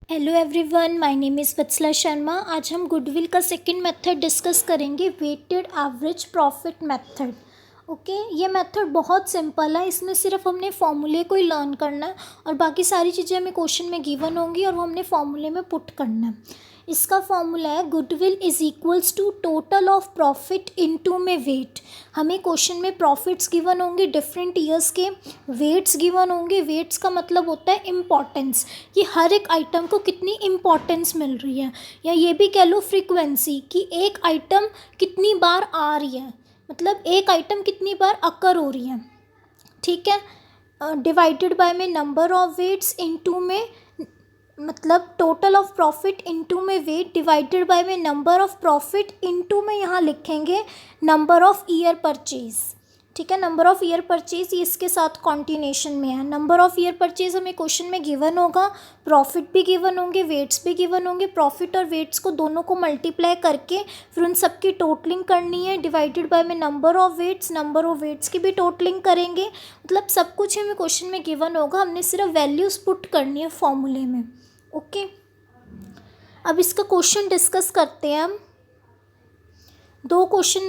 Hello everyone, my name is Vatsala Sharma. आज हम goodwill का सेकंड मेथड डिस्कस करेंगे, weighted average profit method. Okay, ये मेथड बहुत सिंपल है। इसमें सिर्फ हमने फॉर्मूले को ही लर्न करना है और बाकी सारी चीज़ें हमें क्वेश्चन में गिवन होंगी और वो हमने फॉर्मूले में पुट करना है। इसका फॉर्मूला है goodwill is equals to total of profit into में वेट। हमें क्वेश्चन में प्रॉफिट्स गिवन होंगे, डिफरेंट ईयर्स के वेट्स गिवन होंगे। वेट्स का मतलब होता है इम्पॉर्टेंस, कि हर एक आइटम को कितनी इम्पॉर्टेंस मिल रही है, या ये भी कह लो फ्रीक्वेंसी, कि एक आइटम कितनी बार आ रही है, मतलब एक आइटम कितनी बार अकर हो रही है। ठीक है, डिवाइडेड बाय में नंबर ऑफ वेट्स, इनटू में मतलब टोटल ऑफ प्रॉफिट इनटू में वेट, डिवाइडेड बाय में नंबर ऑफ प्रॉफिट, इनटू में यहाँ लिखेंगे नंबर ऑफ ईयर परचेज। ठीक है, नंबर ऑफ ईयर परचेज ये इसके साथ कॉन्टिन्यूशन में है। नंबर ऑफ ईयर परचेज हमें क्वेश्चन में गिवन होगा, प्रॉफिट भी गिवन होंगे, वेट्स भी गिवन होंगे। प्रॉफिट और वेट्स को दोनों को मल्टीप्लाई करके फिर उन सब की टोटलिंग करनी है, डिवाइडेड बाय में नंबर ऑफ वेट्स की भी टोटलिंग करेंगे। मतलब सब कुछ हमें क्वेश्चन में गिवन होगा, हमने सिर्फ वैल्यूज़ पुट करनी है फॉर्मूले में। ओके, अब इसका क्वेश्चन डिस्कस करते हैं हम। दो क्वेश्चन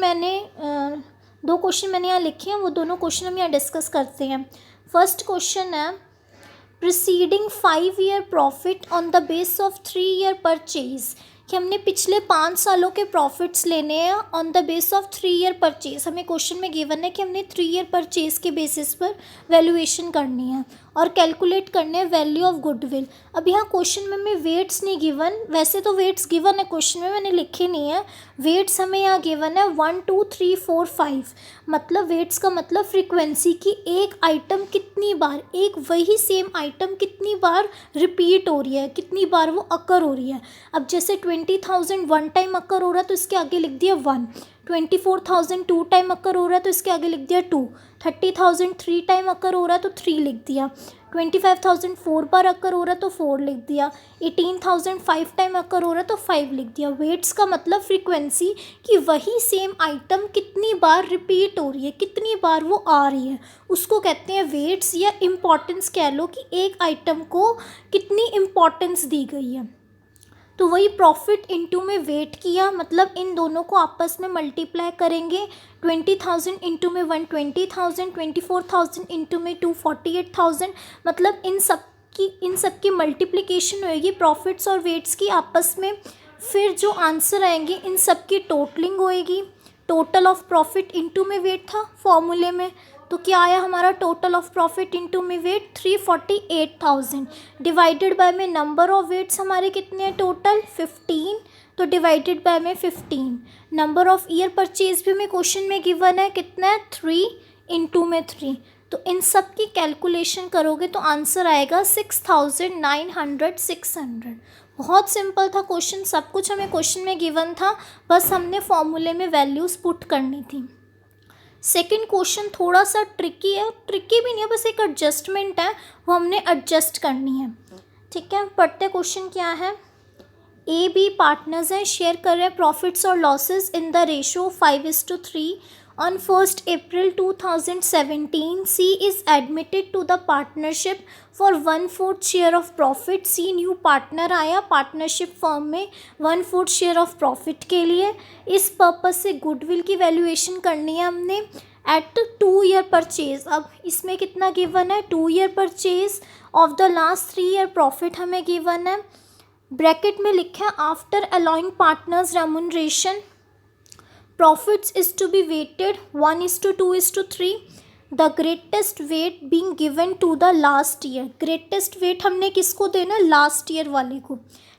मैंने यहाँ लिखे हैं, वो दोनों क्वेश्चन हम यहाँ डिस्कस करते हैं। फर्स्ट क्वेश्चन है, preceding 5 year profit on the base of 3 year purchase, कि हमने पिछले 5 सालों के प्रॉफिट्स लेने हैं on the base of 3 year purchase. हमें क्वेश्चन में गिवन है कि हमने 3 ईयर परचेज के बेसिस पर वैल्यूएशन करनी है और कैलकुलेट करने हैं वैल्यू ऑफ गुडविल। अब यहाँ क्वेश्चन में वेट्स नहीं गिवन, वैसे तो वेट्स गिवन है क्वेश्चन में, मैंने लिखे नहीं है। वेट्स हमें यहाँ गिवन है 1 2 3 4 5, मतलब वेट्स का मतलब फ्रीक्वेंसी, की एक आइटम कितनी बार, एक वही सेम आइटम कितनी बार रिपीट हो रही है, कितनी बार वो अकर हो रही है। अब जैसे 20,000 वन टाइम अकर हो रहा है तो इसके आगे लिख दिया 1, 24,000 टू टाइम अकर हो रहा है तो इसके आगे लिख दिया 2, 30,000 3 टाइम अकर हो रहा है तो 3 लिख दिया, 25,000 4 बार अकर हो रहा है तो 4 लिख दिया, 18,000 5 टाइम अकर हो रहा है तो 5 लिख दिया। वेट्स का मतलब फ्रीक्वेंसी, कि वही सेम आइटम कितनी बार रिपीट हो रही है, कितनी बार वो आ रही है, उसको कहते हैं वेट्स, या इम्पॉर्टेंस कह लो, कि एक आइटम को कितनी इम्पॉर्टेंस दी गई है। तो वही प्रॉफिट इनटू में वेट किया, मतलब इन दोनों को आपस में मल्टीप्लाई करेंगे। 20,000 इंटू में 120,000, 24,000 इंटू में 248,000, मतलब इन सब की मल्टीप्लिकेशन होएगी प्रॉफिट्स और वेट्स की आपस में। फिर जो आंसर आएंगे इन सब की टोटलिंग होएगी। टोटल ऑफ प्रॉफिट इनटू में वेट था फॉर्मूले में, तो क्या आया हमारा टोटल ऑफ प्रॉफिट इनटू में वेट 348,000, डिवाइडेड बाय में नंबर ऑफ वेट्स हमारे कितने हैं टोटल 15, तो डिवाइडेड बाय में 15। नंबर ऑफ ईयर परचेज भी हमें क्वेश्चन में गिवन है, कितना है 3 इंटू में 3। तो इन सब की कैलकुलेशन करोगे तो आंसर आएगा 6,900। बहुत सिंपल था क्वेश्चन, सब कुछ हमें क्वेश्चन में गिवन था, बस हमने फॉर्मूले में वैल्यूज़ पुट करनी थी। सेकंड क्वेश्चन थोड़ा सा ट्रिकी है, ट्रिकी भी नहीं है, बस एक एडजस्टमेंट है, वो हमने एडजस्ट करनी है। ठीक है, पढ़ते क्वेश्चन क्या है। ए बी पार्टनर्स हैं, शेयर कर रहे हैं प्रॉफिट्स और losses in the ratio 5:3। On 1 April 2017 C is admitted to the partnership for 1/4 share of profit. C new partner आया पार्टनरशिप फर्म में 1/4 शेयर ऑफ प्रॉफिट के लिए। इस पर्पज़ से गुडविल की वैल्यूएशन करनी है हमने एट 2 ईयर परचेज। अब इसमें कितना गिवन है, 2 year purchase of the last 3 year profit हमें गिवन है। ब्रैकेट में लिखा है after allowing partners remuneration profits is to be weighted 1:2:3, the greatest weight being given to the last year। greatest weight हमने किसको देना, लास्ट ईयर वाले को।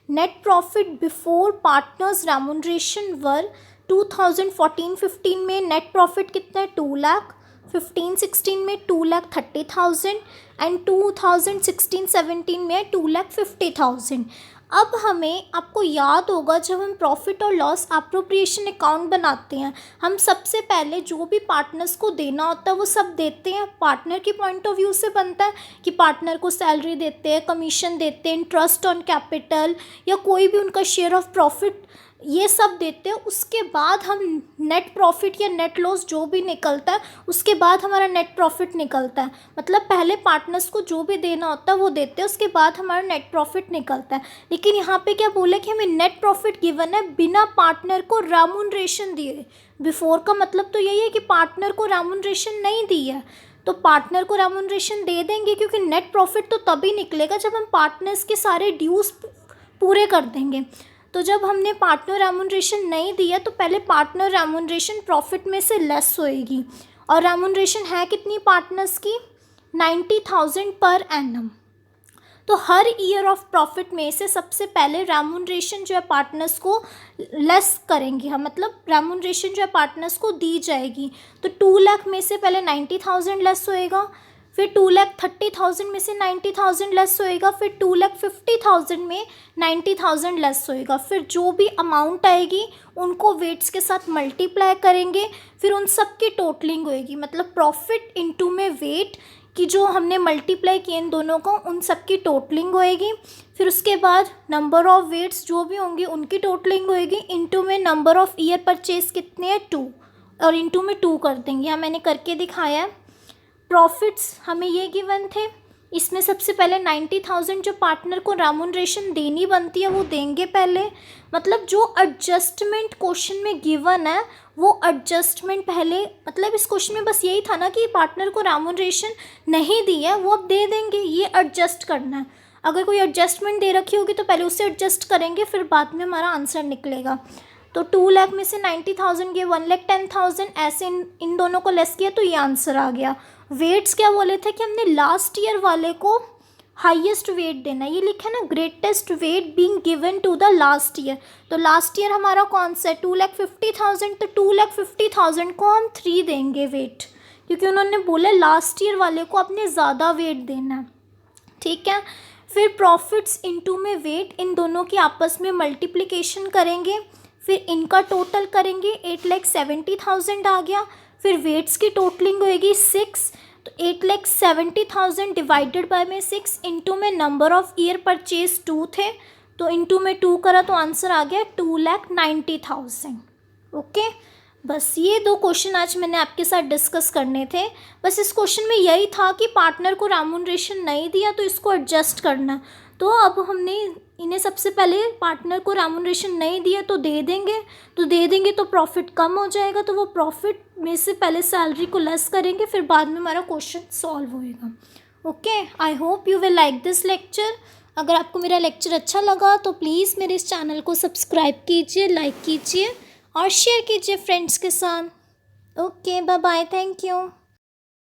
net profit before partners remuneration वर 2014-15 में net profit कितना है 2 लाख, 15-16 में 2,30,000 एंड 2016-17 में 2,50,000। अब हमें, आपको याद होगा जब हम प्रॉफिट और लॉस अप्रोप्रिएशन अकाउंट बनाते हैं, हम सबसे पहले जो भी पार्टनर्स को देना होता है वो सब देते हैं। पार्टनर की पॉइंट ऑफ व्यू से बनता है कि पार्टनर को सैलरी देते हैं, कमीशन देते हैं, इंटरेस्ट ऑन कैपिटल, या कोई भी उनका शेयर ऑफ प्रॉफिट ये सब देते हैं, उसके बाद हम नेट प्रॉफिट या नेट लॉस जो भी निकलता है उसके बाद हमारा नेट प्रॉफिट निकलता है। मतलब पहले पार्टनर्स को जो भी देना होता है वो देते हैं, उसके बाद हमारा नेट प्रॉफिट निकलता है। लेकिन यहाँ पे क्या बोला कि हमें नेट प्रॉफिट गिवन है बिना पार्टनर को रेम्यूनरेशन दिए। बिफोर का मतलब तो यही है कि पार्टनर को रेम्यूनरेशन नहीं दी है, तो पार्टनर को रेम्यूनरेशन दे देंगे, क्योंकि नेट प्रॉफिट तो तभी निकलेगा जब हम पार्टनर्स के सारे ड्यूज पूरे कर देंगे। तो जब हमने पार्टनर रेम्यूनरेशन नहीं दिया तो पहले पार्टनर रेम्यूनरेशन प्रॉफिट में से लेस होएगी। और रेम्यूनरेशन है कितनी पार्टनर्स की? 90,000 पर एनम। तो हर ईयर ऑफ प्रॉफिट में से सबसे पहले रेम्यूनरेशन जो है पार्टनर्स को लेस करेंगे हम, मतलब रेम्यूनरेशन जो है पार्टनर्स को दी जाएगी। तो 2 लाख में से पहले 90,000 लेस होएगा, फिर 2,30,000 में से 90,000 लेस होएगा, फिर 2,50,000 में 90,000 लेस होएगा। फिर जो भी अमाउंट आएगी उनको वेट्स के साथ मल्टीप्लाई करेंगे, फिर उन सब की टोटलिंग होएगी। मतलब प्रॉफिट इनटू में वेट कि जो हमने मल्टीप्लाई किए इन दोनों को, उन सब की टोटलिंग होएगी। फिर उसके बाद नंबर ऑफ़ वेट्स जो भी होंगे उनकी टोटलिंग होएगी, इनटू में नंबर ऑफ़ ईयर परचेज कितने हैं 2, और इनटू में 2 कर देंगे। यहाँ मैंने करके दिखाया है। प्रॉफिट्स हमें ये गिवन थे, इसमें सबसे पहले 90,000 जो पार्टनर को रेम्यूनरेशन देनी बनती है वो देंगे पहले। मतलब जो एडजस्टमेंट क्वेश्चन में गिवन है वो एडजस्टमेंट पहले, मतलब इस क्वेश्चन में बस यही था ना कि पार्टनर को रेम्यूनरेशन नहीं दी है, वो अब दे देंगे, ये एडजस्ट करना है। अगर कोई एडजस्टमेंट दे रखी होगी तो पहले उसे एडजस्ट करेंगे, फिर बाद में हमारा आंसर निकलेगा। तो 2 लाख में से 90,000 गए, 1,10,000, ऐसे इन दोनों को लेस किया तो ये आंसर आ गया। वेट्स क्या बोले थे कि हमने लास्ट ईयर वाले को हाईएस्ट वेट देना है, ये लिखा है ना, greatest weight being given to the last year. तो लास्ट ईयर हमारा कौन सा है? 2,50,000, तो 2,50,000 को हम 3 देंगे वेट, क्योंकि उन्होंने बोला लास्ट ईयर वाले को अपने ज़्यादा वेट देना है। ठीक है, फिर प्रॉफिट्स इनटू में वेट, इन दोनों की आपस में मल्टीप्लिकेशन करेंगे, फिर इनका टोटल करेंगे, 8,70,000 आ गया। फिर वेट्स की टोटलिंग होएगी 6, तो 8,70,000 डिवाइडेड बाय में 6, इनटू में नंबर ऑफ़ ईयर परचेज 2 थे, तो इनटू में 2 करा तो आंसर आ गया 2,90,000। ओके, बस ये 2 क्वेश्चन आज मैंने आपके साथ डिस्कस करने थे। बस इस क्वेश्चन में यही था कि पार्टनर को रेम्यूनरेशन नहीं दिया तो इसको एडजस्ट करना। तो अब हमने इन्हें सबसे पहले पार्टनर को रेम्यूनरेशन नहीं दिया तो दे देंगे तो प्रॉफिट कम हो जाएगा, तो वो प्रॉफिट में से पहले सैलरी को लेस करेंगे, फिर बाद में हमारा क्वेश्चन सॉल्व होएगा। Okay, I hope you will like this lecture. अगर आपको मेरा लेक्चर अच्छा लगा तो प्लीज़ मेरे इस चैनल को सब्सक्राइब कीजिए, लाइक कीजिए और शेयर कीजिए फ्रेंड्स के साथ। Okay, bye bye, thank you.